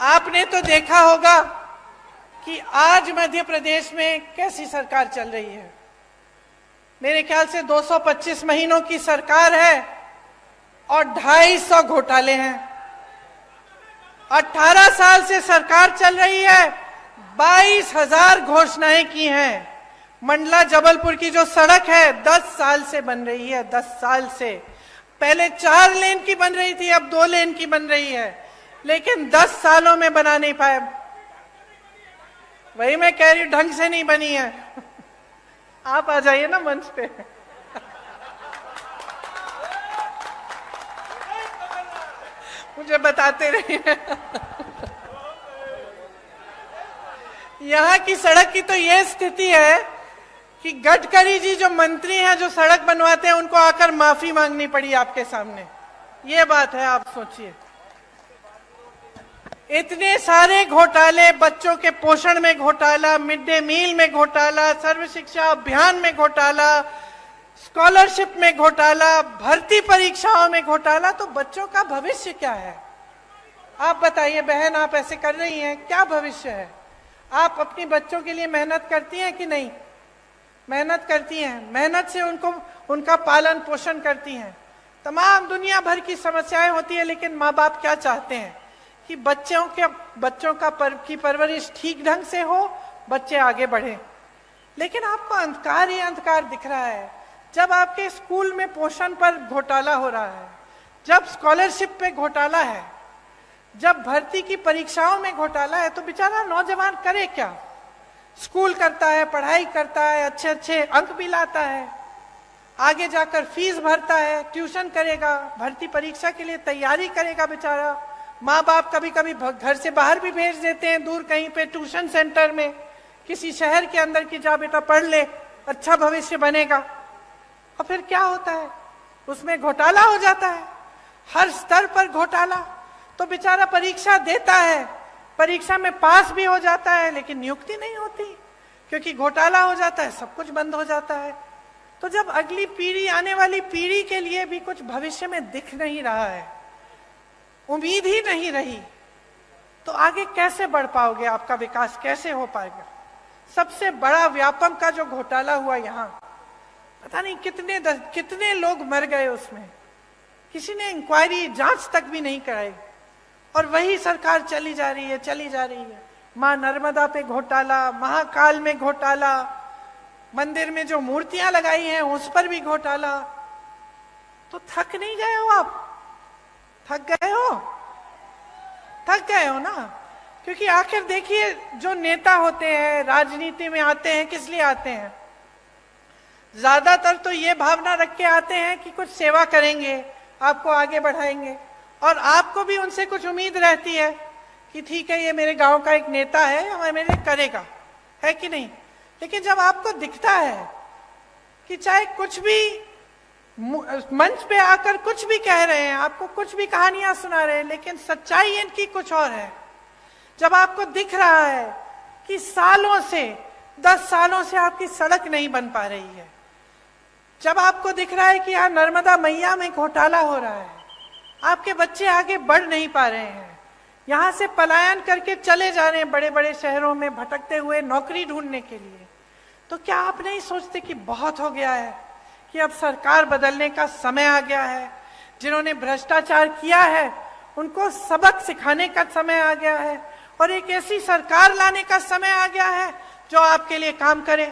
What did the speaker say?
आपने तो देखा होगा कि आज मध्य प्रदेश में कैसी सरकार चल रही है। मेरे ख्याल से 225 महीनों की सरकार है और 250 घोटाले हैं। 18 साल से सरकार चल रही है, 22,000 घोषणाएं की हैं। मंडला जबलपुर की जो सड़क है 10 साल से बन रही है, 10 साल से। पहले 4 लेन की बन रही थी, अब 2 लेन की बन रही है, लेकिन 10 सालों में बना नहीं पाए। वही मैं कह रही हूं, ढंग से नहीं बनी है। आप आ जाइए ना मंच पे। मुझे बताते रहिए। यहाँ की सड़क की तो ये स्थिति है कि गडकरी जी जो मंत्री हैं, जो सड़क बनवाते हैं, उनको आकर माफी मांगनी पड़ी आपके सामने। ये बात है, आप सोचिए। इतने सारे घोटाले, बच्चों के पोषण में घोटाला, मिड डे मील में घोटाला, सर्व शिक्षा अभियान में घोटाला, स्कॉलरशिप में घोटाला, भर्ती परीक्षाओं में घोटाला। तो बच्चों का भविष्य क्या है? आप बताइए बहन, आप ऐसे कर रही हैं, क्या भविष्य है? आप अपनी बच्चों के लिए मेहनत करती हैं कि नहीं? मेहनत करती हैं, मेहनत से उनका पालन पोषण करती हैं। तमाम दुनिया भर की समस्याएं होती है, लेकिन माँ बाप क्या चाहते हैं कि बच्चों की परवरिश ठीक ढंग से हो, बच्चे आगे बढ़े। लेकिन आपको अंधकार ही अंधकार दिख रहा है। जब आपके स्कूल में पोषण पर घोटाला हो रहा है, जब स्कॉलरशिप पे घोटाला है, जब भर्ती की परीक्षाओं में घोटाला है, तो बेचारा नौजवान करे क्या? स्कूल करता है, पढ़ाई करता है, अच्छे अच्छे अंक भी लाता है, आगे जाकर फीस भरता है, ट्यूशन करेगा, भर्ती परीक्षा के लिए तैयारी करेगा बेचारा। माँ बाप कभी कभी घर से बाहर भी भेज देते हैं, दूर कहीं पे ट्यूशन सेंटर में, किसी शहर के अंदर की, जा बेटा पढ़ ले, अच्छा भविष्य बनेगा। और फिर क्या होता है? उसमें घोटाला हो जाता है, हर स्तर पर घोटाला। तो बेचारा परीक्षा देता है, परीक्षा में पास भी हो जाता है, लेकिन नियुक्ति नहीं होती, क्योंकि घोटाला हो जाता है, सब कुछ बंद हो जाता है। तो जब अगली पीढ़ी, आने वाली पीढ़ी के लिए भी कुछ भविष्य में दिख नहीं रहा है, उम्मीद ही नहीं रही, तो आगे कैसे बढ़ पाओगे? आपका विकास कैसे हो पाएगा? सबसे बड़ा व्यापम का जो घोटाला हुआ यहाँ, पता नहीं कितने लोग मर गए उसमें, किसी ने इंक्वायरी, जांच तक भी नहीं कराई, और वही सरकार चली जा रही है, चली जा रही है। मां नर्मदा पे घोटाला, महाकाल में घोटाला, मंदिर में जो मूर्तियां लगाई हैं उस पर भी घोटाला। तो थक नहीं गए हो आप? थक गए हो? थक गए हो ना? क्योंकि आखिर देखिए, जो नेता होते हैं, राजनीति में आते हैं, किस लिए आते हैं? ज्यादातर तो ये भावना रख के आते हैं कि कुछ सेवा करेंगे, आपको आगे बढ़ाएंगे, और आपको भी उनसे कुछ उम्मीद रहती है कि ठीक है, ये मेरे गांव का एक नेता है और मेरे करेगा, है कि नहीं? लेकिन जब आपको दिखता है कि चाहे कुछ भी मंच पे आकर कुछ भी कह रहे हैं, आपको कुछ भी कहानियां सुना रहे हैं, लेकिन सच्चाई इनकी कुछ और है। जब आपको दिख रहा है कि सालों से, 10 सालों से आपकी सड़क नहीं बन पा रही है, जब आपको दिख रहा है कि यहाँ नर्मदा मैया में घोटाला हो रहा है, आपके बच्चे आगे बढ़ नहीं पा रहे हैं, यहाँ से पलायन करके चले जा रहे हैं बड़े बड़े शहरों में भटकते हुए नौकरी ढूंढने के लिए, तो क्या आप नहीं सोचते कि बहुत हो गया है, कि अब सरकार बदलने का समय आ गया है? जिन्होंने भ्रष्टाचार किया है उनको सबक सिखाने का समय आ गया है, और एक ऐसी सरकार लाने का समय आ गया है जो आपके लिए काम करे।